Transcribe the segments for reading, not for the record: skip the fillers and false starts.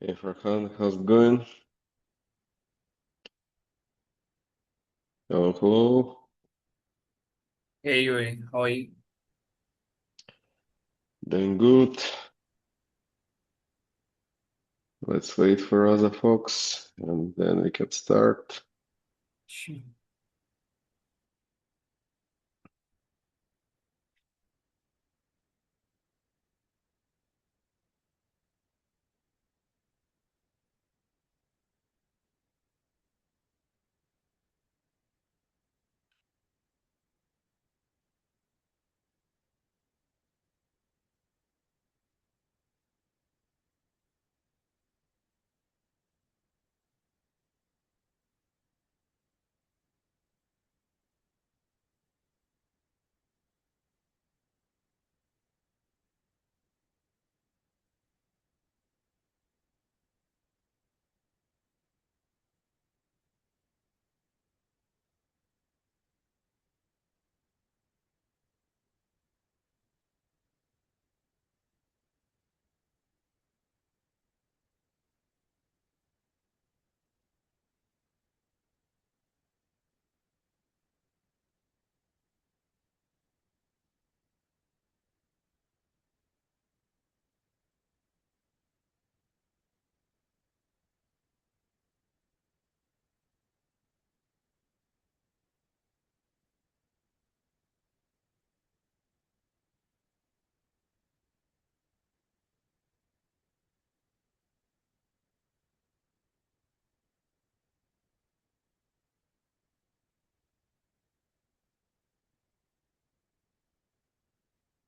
Hey Farhan, how's it going? Hello, hello. Hey, Yuri, how are you? Doing good. Let's wait for other folks and then we can start. Sure.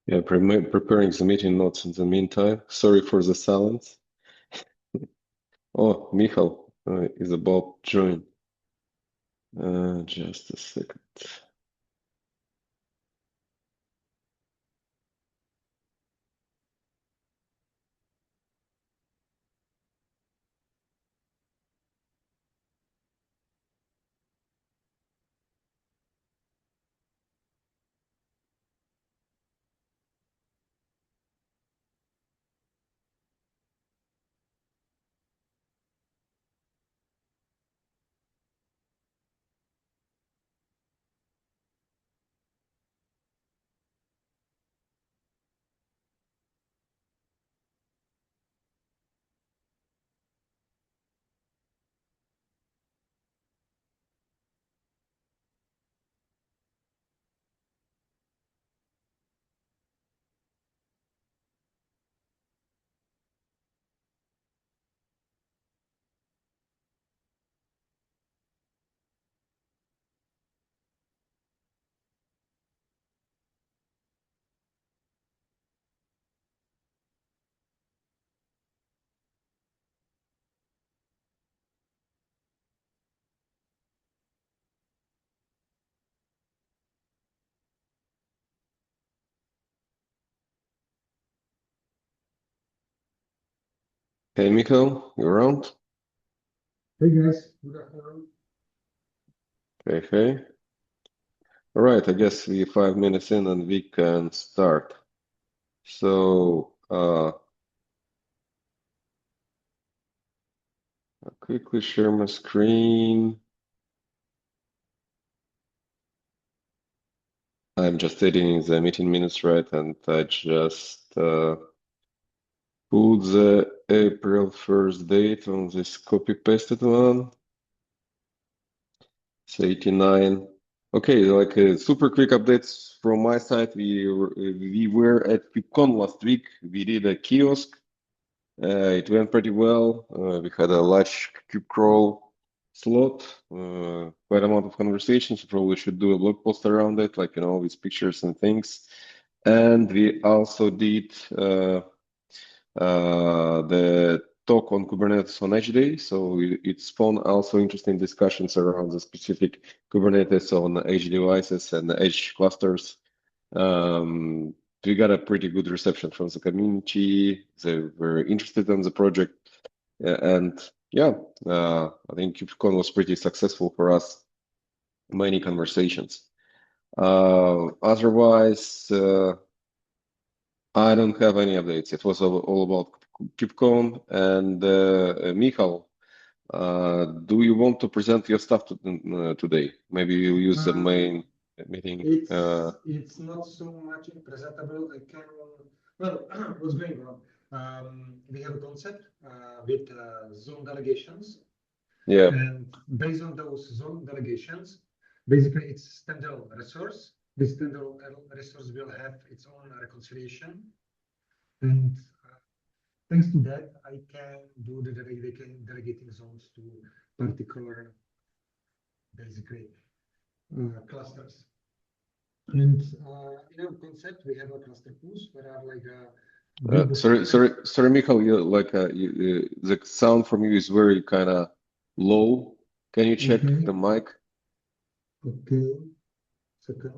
Yeah, preparing the meeting notes in the meantime. Sorry for the silence. Oh, Michal is about to join. Just a second. Hey Michal, you around? Hey guys, good afternoon. Hey, hey. All right, I guess we 5 minutes in and we can start. So, I'll quickly share my screen. I'm just editing the meeting minutes, right? And I just put the April 1st date on this copy pasted one. It's 89. Okay, like super quick updates from my side. We were at VidCon last week. We did a kiosk. It went pretty well. We had a large cube crawl slot, quite amount of conversations. Probably should do a blog post around it, like, with pictures and things. And we also did the talk on Kubernetes on Edge Day. So it spawned also interesting discussions around the specific Kubernetes on Edge devices and Edge clusters. Um, we got a pretty good reception from the community. They were interested in the project. And yeah, I think KubeCon was pretty successful for us. Many conversations. Otherwise, I don't have any updates. It was all about Kipcon and Michal. Do you want to present your stuff today? Maybe you use the main meeting. It's not so much presentable. I can, well, what's going on? We have a concept with zone delegations. Yeah. And based on those zone delegations, basically it's standalone resource. This standalone resource will have its own reconciliation. And thanks to that, I can do the delegating zones to particular, basically, clusters. And in our concept, we have a cluster pools where are like sorry, Michal. You like the sound from you is very kind of low. Can you check the mic? Okay, second.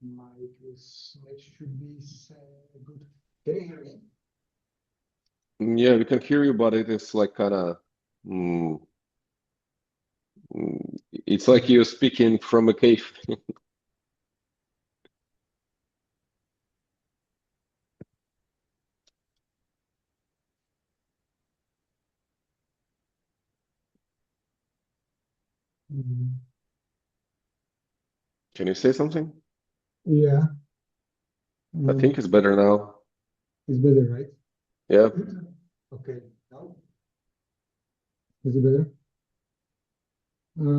Mic should be good. Can you hear me? Yeah, we can hear you, but it is like kind of. It's like you're speaking from a cave. Can you say something? Yeah. I think it's better now. It's better, right? Yeah. Okay. Now? Is it better?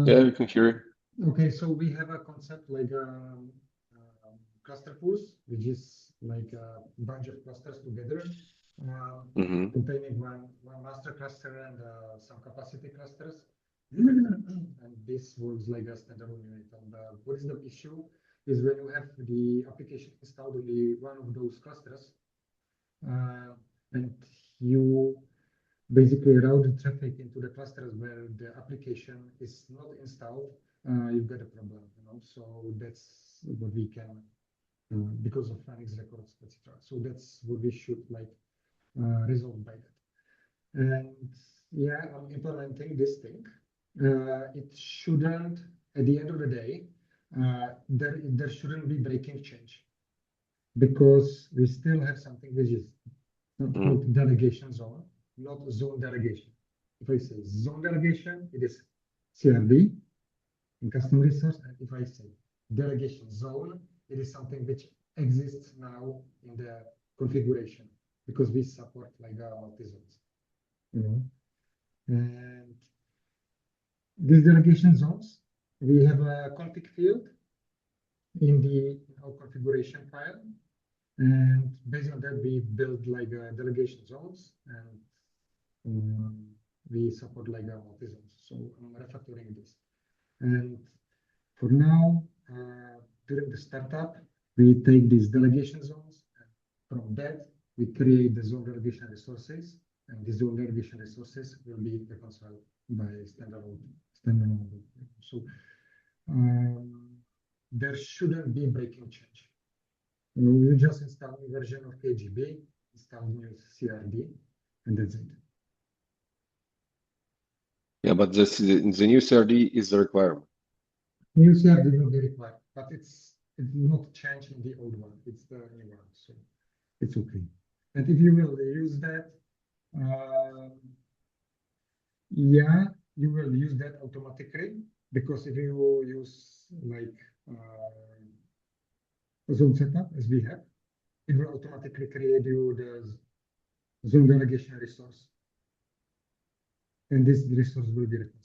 Yeah, we can hear you. Okay, so we have a concept like cluster pools, which is like a bunch of clusters together, containing one master cluster and some capacity clusters. And this works like a standalone unit. And what is the issue is when you have the application installed on the one of those clusters, and you basically route the traffic into the clusters where the application is not installed, you've got a problem, you know. So that's what we can, because of Phoenix records, etc. So that's what we should like resolve by that. And yeah, I'm implementing this thing. It shouldn't, at the end of the day, there shouldn't be breaking change, because we still have something which is called delegation zone, not zone delegation. If I say zone delegation, it is CRD in custom resource. And if I say delegation zone, it is something which exists now in the configuration, because we support like multi-zones, you know. And these delegation zones, we have a config field in our configuration file. And based on that, we build like delegation zones, and we support like multi-zones. So I'm refactoring this. And for now, during the startup, we take these delegation zones. And from that, we create the zone delegation resources. And these zone delegation resources will be reconciled by standalone. So there shouldn't be breaking change. You just install a version of k8gb, install new CRD, and that's it. Yeah, but the new CRD is the requirement. New CRD will be required, but it's not changing the old one. It's the new one, so it's okay. And if you will use that, yeah, you will use that automatically, because if you use like zone setup as we have, it will automatically create you the zone delegation resource, and this resource will be reconciled.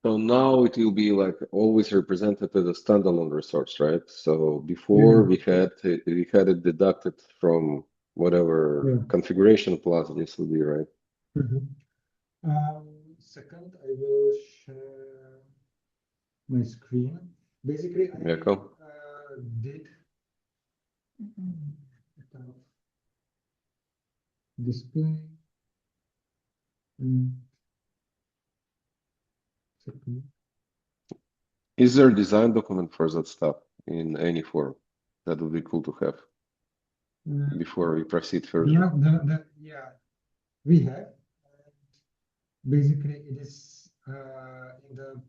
So now it will be like always represented as a standalone resource, right? So before we had it deducted from whatever configuration plus this will be, right? Second, I will share my screen. Basically, I did display. Second. Is there a design document for that stuff in any form? That would be cool to have before we proceed further. Yeah, we have. basically it is in the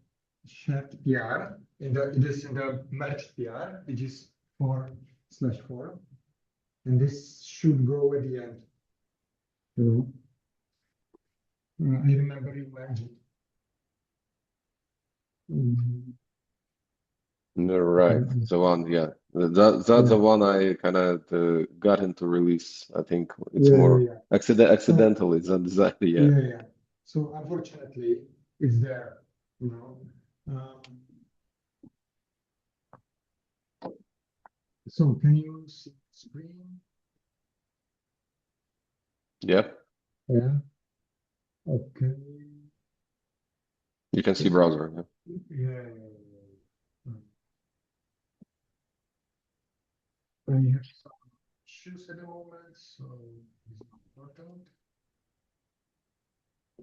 shared PR, it is in the merged PR, which is 4/4, and this should go at the end. You know, I remember you merged it. No, right. The one, yeah. That's Yeah. the one I kind of got into release. I think it's Yeah, more yeah. accidental. It's not exactly, yeah. Yeah, yeah. So unfortunately, it's there, you know. So can you see the screen? Yeah. Yeah. Okay. You can see browser. Yeah. Yeah. I have some issues at the moment, so it's important.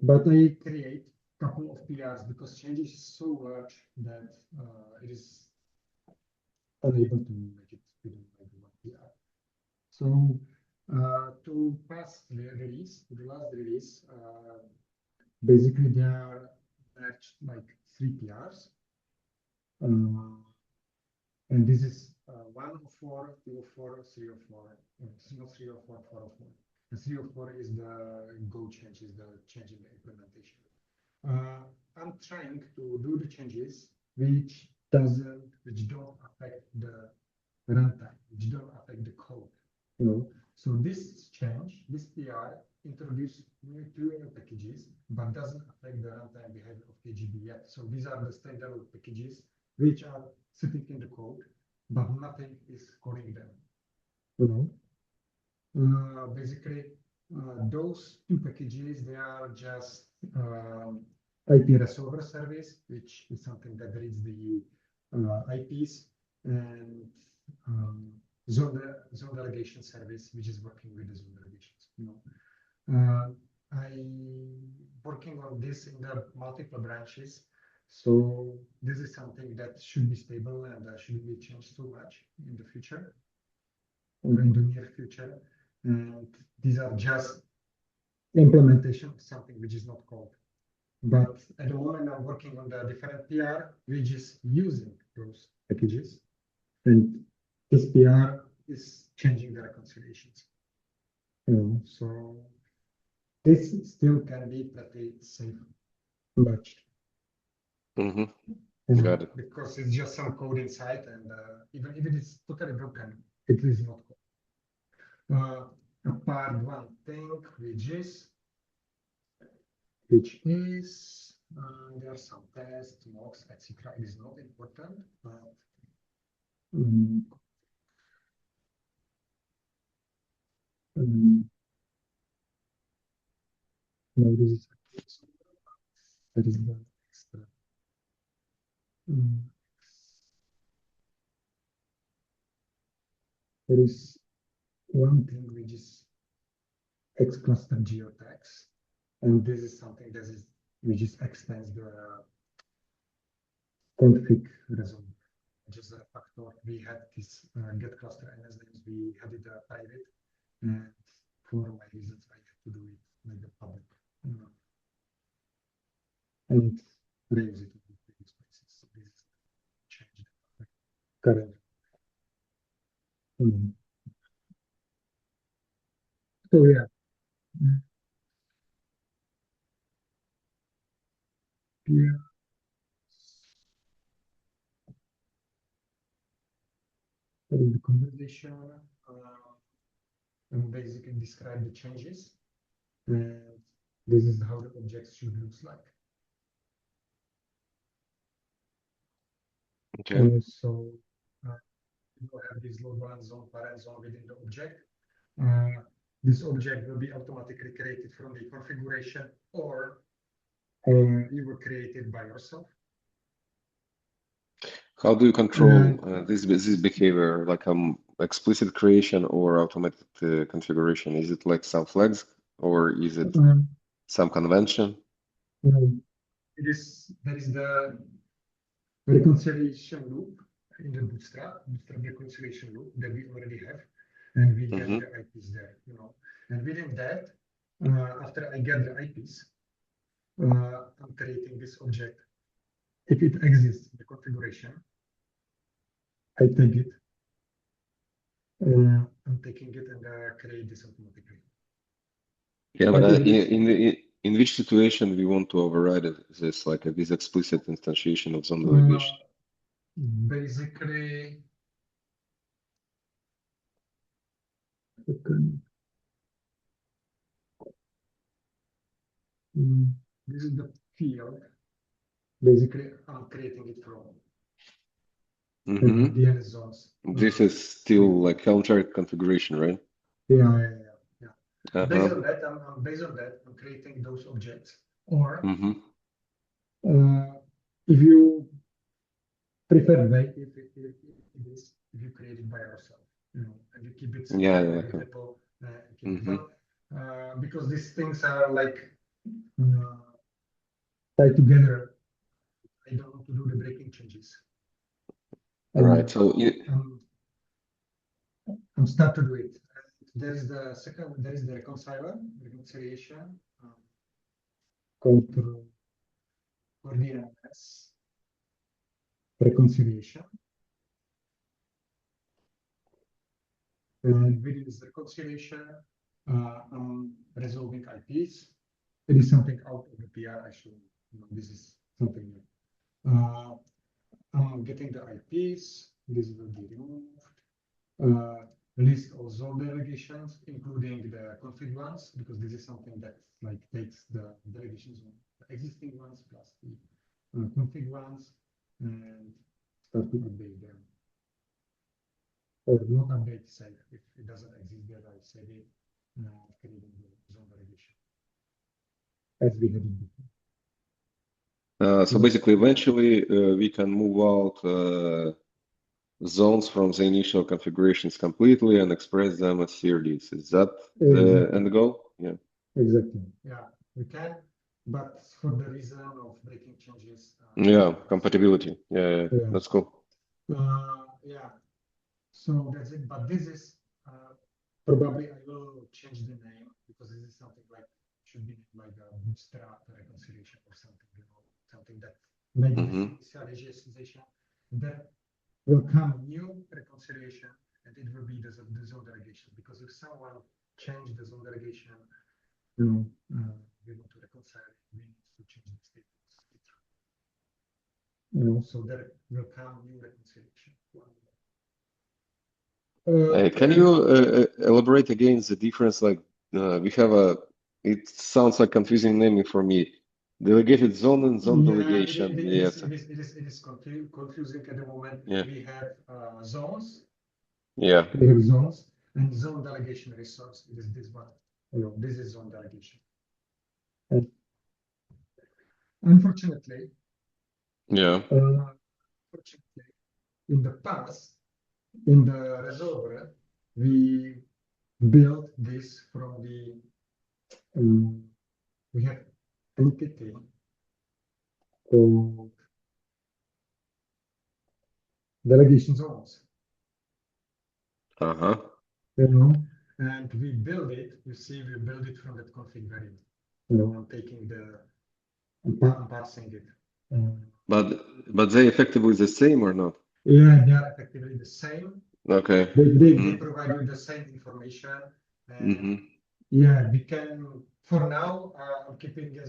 But I create a couple of PRs because changes is so large that it is unable to make it within like one PR. So to pass the release, the last release, basically there are matched like 3 PRs. And this is 104, 204, 304. It's not 304, 404. And 304 is the go change, is the change in the implementation. I'm trying to do the changes which don't affect the runtime, which don't affect the code. You know, so this change, this PR, introduce two new packages, but doesn't affect the runtime behavior of k8gb yet. So these are the standard packages which are sitting in the code, but nothing is calling them. You know, basically, those two packages, they are just IP resolver service, which is something that reads the IPs, and zone delegation service, which is working with the zone delegations. You know, I working on this in the multiple branches, so this is something that should be stable and shouldn't be changed too much in the future or in the near future. And these are just implementation of something which is not called. But at the moment, I'm working on the different PR, which is using those packages. And this PR is changing the reconciliations. So this still can be pretty safe matched. Got it. Because it's just some code inside, and even if it is totally broken, it is not code. Apart one thing, which is there are some tests, mocks, etc. It is not important, but no, this is that is the extra. There is one thing which is X cluster geotags, and this is something that is which is extends the config resolver. Just a factor, we had this get cluster NS names, we had it private, and for my reasons, I had to do it like the public and reuse it in the previous places. So this is changed current. So yeah. Yeah. That is the conversation. And basically describe the changes. And this is how the objects should look like. Okay. So you have this load balance zone, parent zone within the object. This object will be automatically created from the configuration, or you will create it by yourself. How do you control this behavior, like explicit creation or automated configuration? Is it like some flags, or is it some convention? There is the reconciliation loop in the bootstrap reconciliation loop that we already have, and we get the IPs there, you know. And within that, after I get the IPs, I'm creating this object. If it exists in the configuration, I take it. I'm taking it and create this automatically. Yeah, But but if this, in which situation we want to override this, like this explicit instantiation of zone delegation? basically, this is the field. Basically, I'm creating it from Mm-hmm. DNS zones. This is still like counter configuration, right? Yeah. Based Uh-huh. on that, I'm creating those objects. Or Mm-hmm. if you prefer way, if it is, if you create it by yourself, and you keep it Yeah, somewhere yeah, in the okay. repo, keep it Mm-hmm. on, because these things are like tied together. I don't want to do the breaking changes. Right. So I'm start to do it. There is the second, there is the reconciliation, control for DNS, reconciliation. And within this reconciliation, I'm resolving IPs. It is something out of the PR. Actually, this is something new. I'm getting the IPs. This will be removed. List of zone delegations, including the config ones, because this is something that like takes the delegations on the existing ones plus the config ones and start to update them. Or not update, save. If it doesn't exist there, I save it, creating the zone delegation as we had it before. so basically, eventually, we can move out zones from the initial configurations completely and express them as CRDs. Is that the end goal? Yeah. Exactly. Yeah, we can, but for the reason of breaking changes. Yeah, compatibility. Yeah, that's cool. Yeah. So that's it. But this is probably I will change the name because this is something like should be like a bootstrap reconciliation or something, something that makes this initialization. That will come new reconciliation and it will be the zone delegation. Because if someone changed the zone delegation, we want to reconcile it, we need to change the status. So there will come new reconciliation. Can you elaborate again the difference? Like we have it sounds like confusing naming for me. Delegated zone and zone delegation. Yes. It is confusing at the moment. Yeah. We have zones. Yeah. We have zones and zone delegation resource. It is this one. This is zone delegation. And unfortunately, Yeah. In the past, in the resolver, we built this from the we have entity called delegation zones. Uh-huh. And we build it. You see, we build it from that config variable. I'm taking I'm parsing it. But they effectively the same or not? Yeah, they are effectively the same. Okay. They provide you the same information. Yeah, we can, for now, I'm keeping it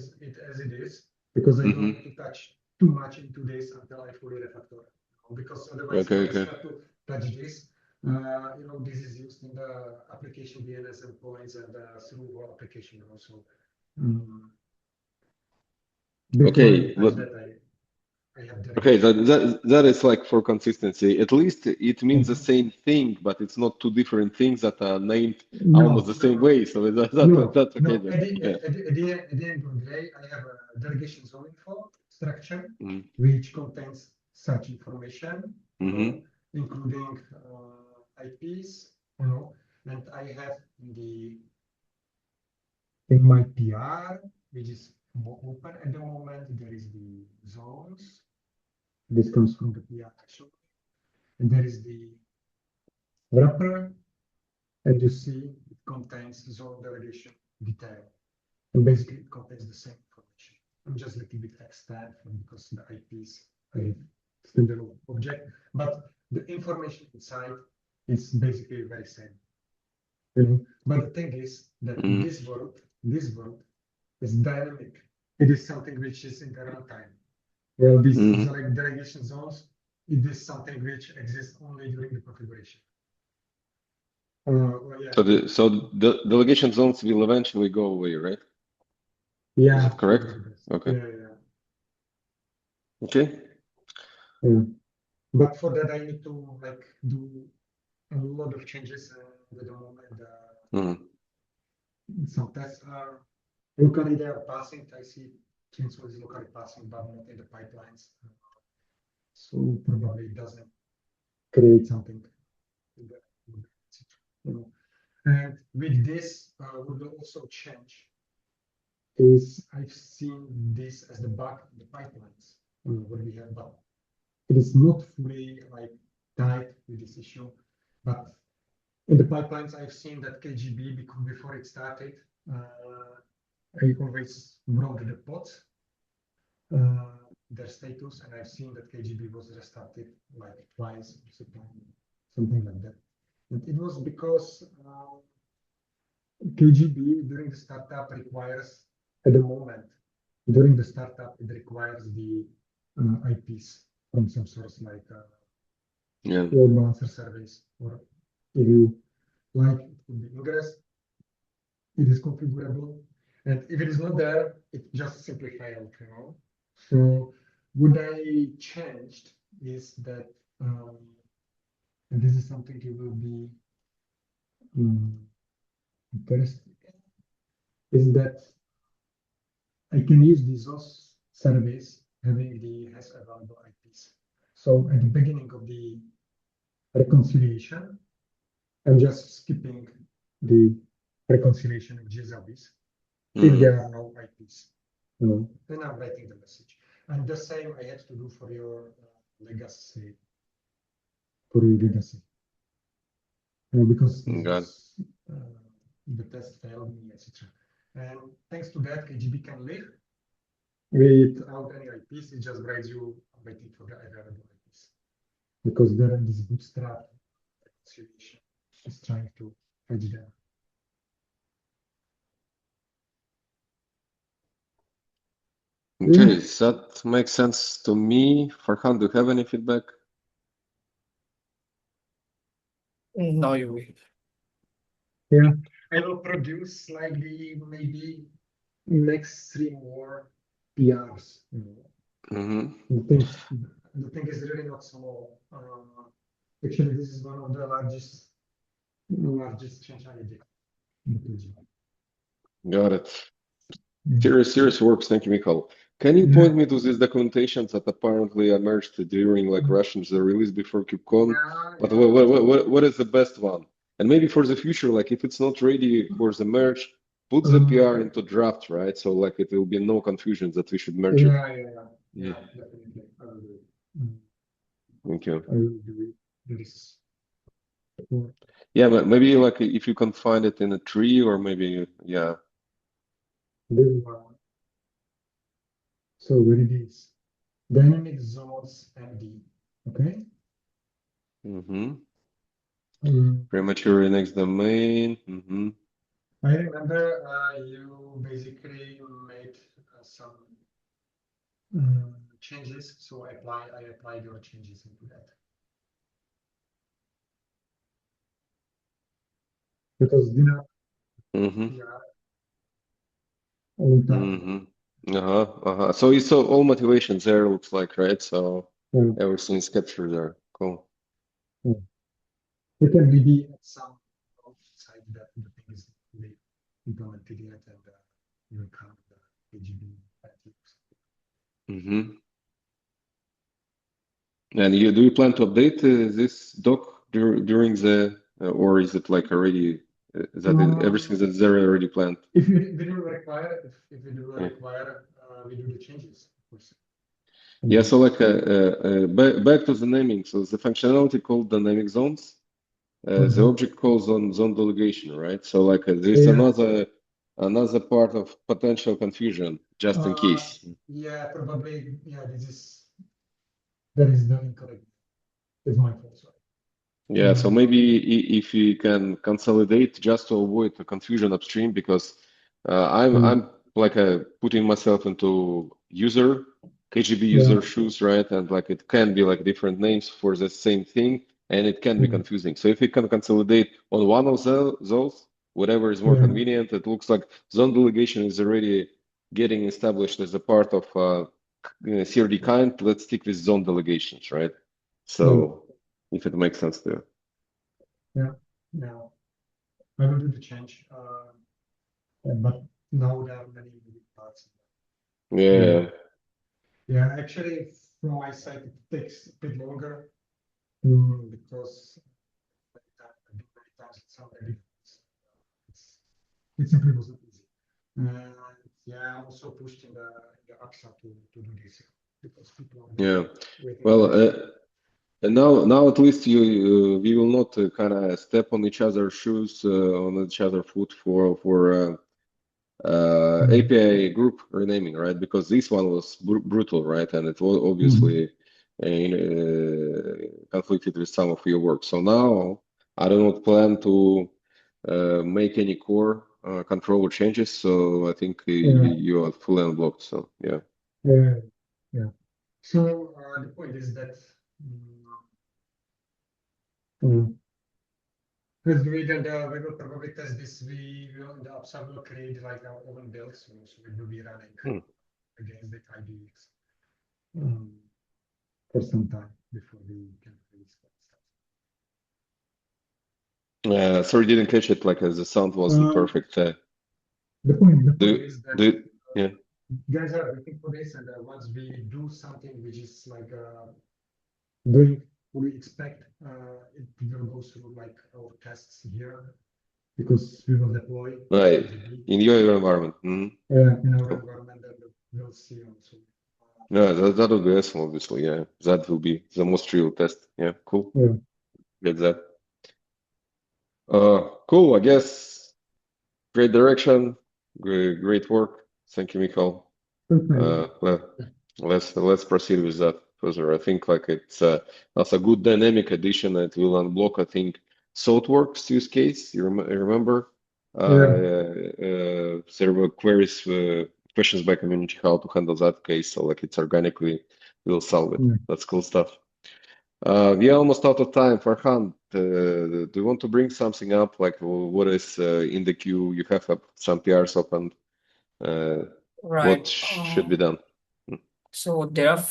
as it is because I don't want to touch too much into this until I fully refactor. Because otherwise, if I start to touch this, this is used in the application DNS endpoints and through whole application also. Okay. Okay, that is like for consistency. At least it means the same thing, but it's not two different things that are named almost the same way. So that's okay. At the end of the day, I have a delegation zone info structure, which contains such information, including IPs, and I have in my PR, which is more open at the moment, there is the zones. This comes from the PR actually. And there is the wrapper, and you see it contains zone delegation detail. And basically it contains the same information. I'm just a little bit extend because the IPs are standard object, but the information inside is basically very same. But the thing is that this world is dynamic. It is something which is in the runtime. Well, these like delegation zones, it is something which exists only during the configuration. Well, yeah. So the delegation zones will eventually go away, right? Yeah. Is that correct? Yeah, Okay. yeah. Okay. But for that, I need to like do a lot of changes at the moment. Some tests are locally they are passing. I see Chainsaw is locally passing, but not in the pipelines. So probably it doesn't create something. And with this, we will also change. Is I've seen this as the bug in the pipelines what we have, but it is not fully like tied with this issue. But in the pipelines, I've seen that k8gb before it started, I always wrote the pods, their status, and I've seen that k8gb was restarted like twice, something like that. And it was because k8gb during the startup requires, at the moment, during the startup, it requires the IPs from some source like load balancer service, or if you like, it could be ingress. It is configurable, and if it is not there, it just simply failed. So what I changed is that, and this is something you will be interested in, is that I can use the ZOS service having the has available IPs. So at the beginning of the reconciliation, I'm just skipping the reconciliation of GSLBs if there are no IPs. Then I'm writing the message. And the same I had to do for your legacy. Because the test failed me, etc. And thanks to that, k8gb can live without any IPs. It just writes you waiting for the available IPs. Because there is this bootstrap reconciliation is trying to fetch them. Okay, that makes sense to me. Farhan, do you have any feedback? No, you will. Yeah, I will produce slightly, maybe next 3 more PRs. The thing is really not small. Actually, this is one of the largest change I did. Got it. Serious works. Thank you, Michal. Can you point me to these documentations that apparently emerged during like Russians the release before KubeCon? But what is the best one? And maybe for the future, like if it's not ready for the merge, put the PR into draft, right? So like it will be no confusion that we should merge it. Yeah, definitely. I will do it. Thank you. I will do it. Yeah, but maybe like if you can find it in a tree or maybe This one. So where it is, dynamic zones MD. Okay. Premature index domain. I remember you basically made some changes, so I applied your changes into that. Because So you saw all motivations there, looks like, right? So everything is captured there. Cool. We can maybe add some outside that the thing is fully implemented yet, and you will count the k8gb And do you plan to update this doc during the, or is it like already everything that's there already planned? If we do require, we do the changes, of course. Yeah, so like back to the naming. So the functionality called dynamic zones, the object calls on zone delegation, right? So like there's another part of potential confusion. just in case. Yeah, probably. Yeah, that is the incorrect. It's my fault. Sorry. Yeah, so maybe if you can consolidate just to avoid the confusion upstream, because I'm like putting myself into KGB user shoes, right? And like it can be like different names for the same thing, and it can be confusing. So if you can consolidate on one of those, whatever is more convenient, it looks like zone delegation is already getting established as a part of CRD kind. Let's stick with zone delegations, right? So if it makes sense to you. Yeah, I will do the change. But now there are many moving parts. Yeah. Yeah, actually, from my side, it takes a bit longer because many times it's already it simply wasn't easy. And yeah, I'm also pushed in the AXA to do this because people are Yeah. waiting. Well, and now at least we will not kind of step on each other's shoes, on each other's foot for API group renaming, right? Because this one was brutal, right? And it was obviously conflicted with some of your work. So now I do not plan to make any core controller changes. So I think you are fully unblocked. So yeah. Yeah. So the point is that because we will probably test this. We will in the upside will create like our own builds, so it will be running against the k8gb for some time before we can release stuff. Sorry, didn't catch it. Like the sound wasn't perfect. The point Do is that yeah. guys are waiting for this, and once we do something which is like doing what we expect, it will go through like our tests here because we will deploy Right. KGB. In your environment. In our environment, and we'll see also. Yeah, that would be awesome, obviously. Yeah, that will be the most real test. Yeah, cool. Get that. Cool. I guess great direction, great work. Thank you, Michael. Let's proceed with that further. I think like that's a good dynamic addition. It will unblock, I think, ThoughtWorks use case. You remember? There were questions by community how to handle that case. So like it's organically will solve it. That's cool stuff. We are almost out of time. Farhan, do you want to bring something up? Like what is in the queue? You have some PRs open. Right. What should be done? So there are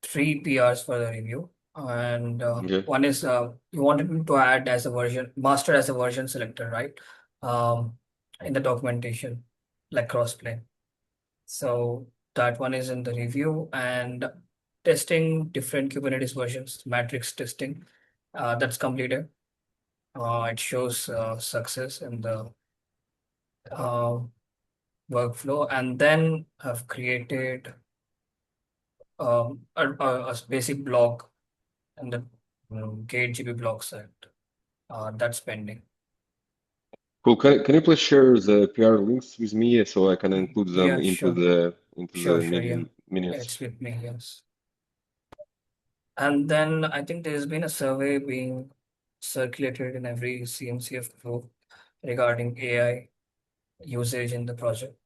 three PRs for the review, and one is you wanted me to add as a version master as a version selector, right? Um, in the documentation, like crossplane. So that one is in the review and testing different Kubernetes versions, matrix testing. That's completed. It shows success in the uh, workflow, and then I've created a basic blog and the k8gb blog set. That's pending. Cool. Can you please share the PR links with me so I can include them Yeah, into sure. the Sure, yeah. minutes? It's with me, yes. And then I think there's been a survey being circulated in every CMCF group regarding AI usage in the project.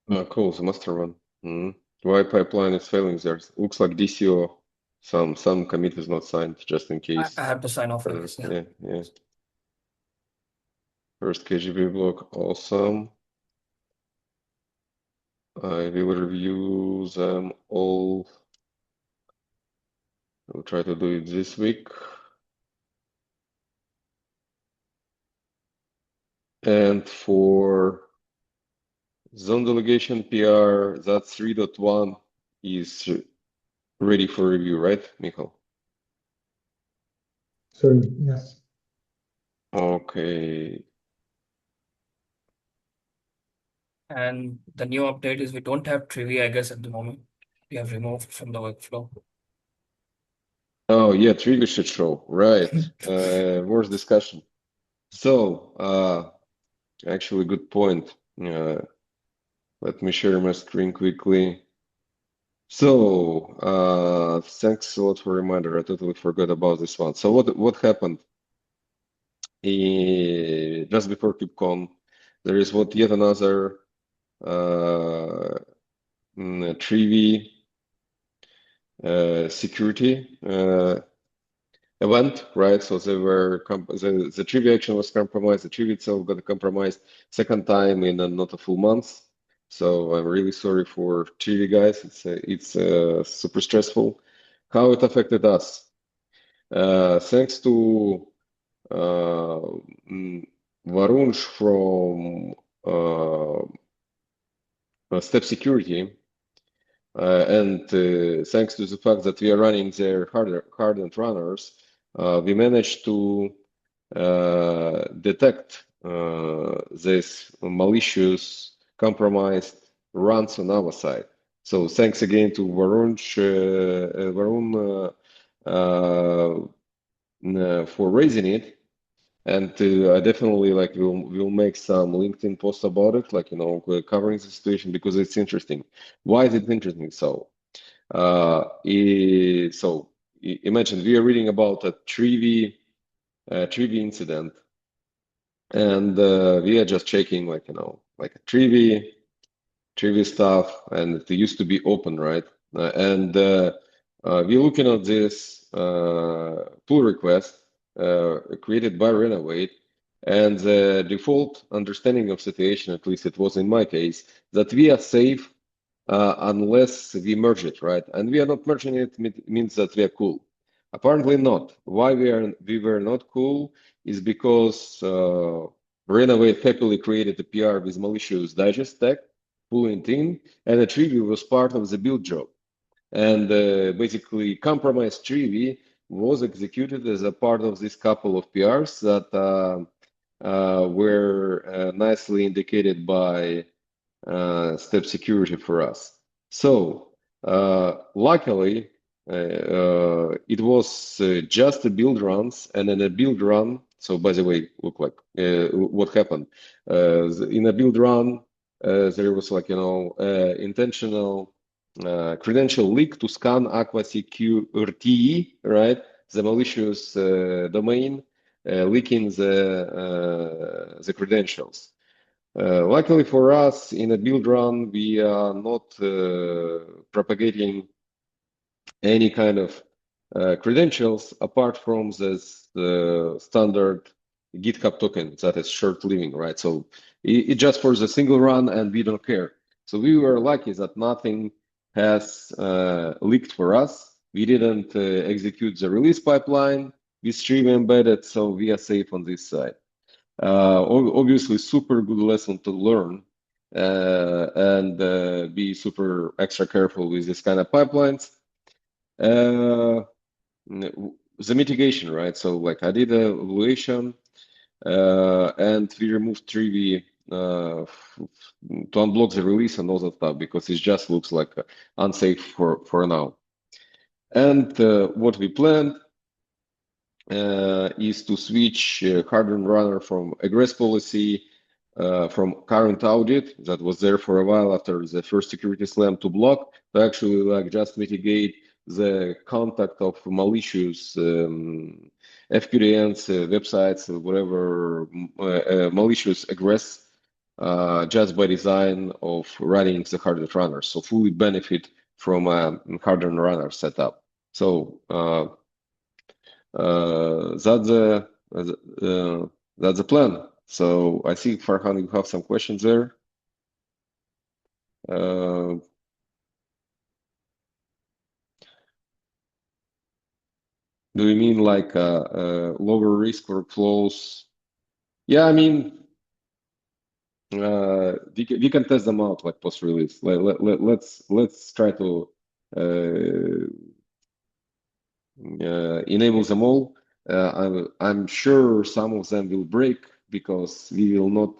Yeah. Cool. The master one. Why pipeline is failing there? Looks like DCO. Some commit is not signed, just in I case. have to sign off on this. Yeah. Yeah. First KGB block, awesome. I will review them all. I'll try to do it this week. And for zone delegation PR, that 3.1 is ready for review, right, Michael? Sorry, yes. Okay. And the new update is we don't have trivia, I guess, at the moment. We have removed from the workflow. Oh yeah, trivia should show, right? More discussion. So, actually, good point. Let me share my screen quickly. So, thanks a lot for reminder. I totally forgot about this one. So what happened? Just before KubeCon, there is yet another Trivia security event, right? So they were the trivia action was compromised. The trivia itself got compromised second time in not a full month. So I'm really sorry for trivia guys. It's super stressful. How it affected us? Thanks to Varunj from Step Security, and thanks to the fact that we are running their hardened runners, we managed to detect this malicious, compromised runs on our side. So thanks again to Varun for raising it. And I definitely we'll make some LinkedIn posts about it, covering the situation because it's interesting. Why is it interesting? Imagine we are reading about a trivia incident, and we are just checking like a trivia stuff, and it used to be open, right? And we're looking at this pull request created by Renovate, and the default understanding of situation, at least it was in my case, that we are safe unless we merge it, right? And we are not merging it means that we are cool. Apparently not. Why we were not cool is because Renovate happily created a PR with malicious digest tag, pulling it in, and a trivia was part of the build job. And basically, compromised trivia was executed as a part of this couple of PRs that were nicely indicated by Step Security for us. So luckily, it was just a build runs, and in a build run. So by the way, look like what happened in a build run. There was intentional credential leak to scan Aqua Security, right? The malicious domain leaking the credentials. Luckily for us, in a build run, we are not propagating any kind of credentials apart from this standard GitHub token that is short-living, right? So it just for the single run, and we don't care. So we were lucky that nothing has leaked for us. We didn't execute the release pipeline with stream embedded, so we are safe on this side. Obviously, super good lesson to learn and be super extra careful with this kind of pipelines. The mitigation, right? So like I did a evaluation and we removed trivia to unblock the release and all that stuff because it just looks like unsafe for now. And what we planned is to switch hardened runner from egress policy from current audit that was there for a while after the first security slam to block to actually just mitigate the contact of malicious FQDNs, websites, whatever malicious egress just by design of running the hardened runner. So fully benefit from a hardened runner setup. So that's the plan. So I think Farhan, you have some questions there. Do you mean like lower risk workflows? Yeah, I mean we can test them out like post release. Let's try to enable them all. I'm sure some of them will break because we will not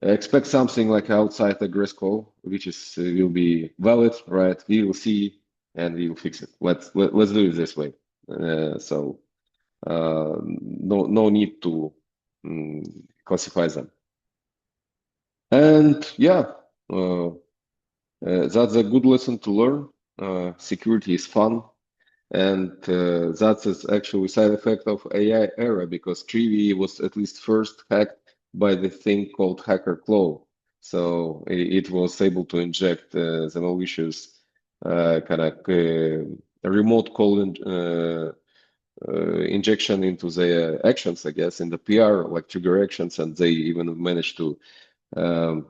expect something like outside the Gresco, which is will be valid, right? We will see and we will fix it. Let's do it this way. So no need to classify them. And yeah, that's a good lesson to learn. Security is fun. And that is actually a side effect of AI era because Trivi was at least first hacked by the thing called hacker claw. So it was able to inject the malicious kind of remote call injection into the actions, I guess, in the PR, like trigger actions, and they even managed um,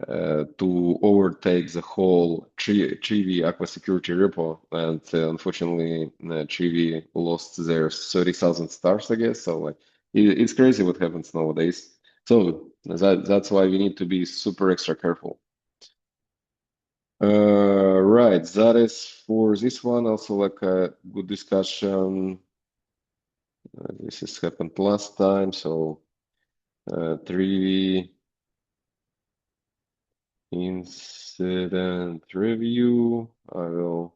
to overtake the whole Trivi Aqua Security repo, and unfortunately, Trivi lost their 30,000 stars, I guess. So like, it's crazy what happens nowadays. So that's why we need to be super extra careful. Right, that is for this one. Also, like a good discussion. This has happened last time, so 3 incident review. I'll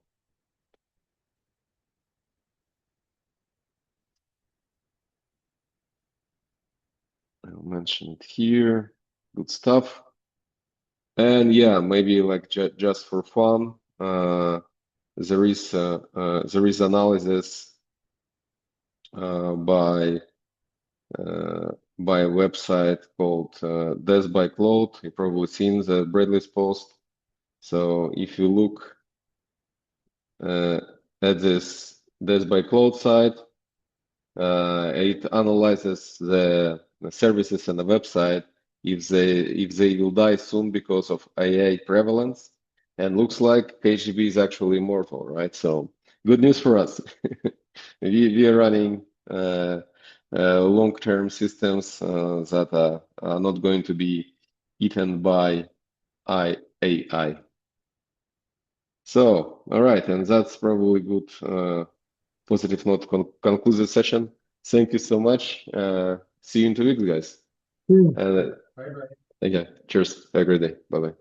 mention it here. Good stuff. And yeah, maybe like just for fun, there is analysis by a website called Death by Cloud. You've probably seen the Bradley's post. So if you look at this Death by Cloud site, it analyzes the services on the website if they will die soon because of AI prevalence, and looks like k8gb is actually immortal, right? So good news for us. we are running long-term systems that are not going to be eaten by AI. So, all right, and that's probably good positive note to conclude the session. Thank you so much. See you in 2 weeks, guys. Bye bye. Yeah, cheers. Have a great day. Bye bye.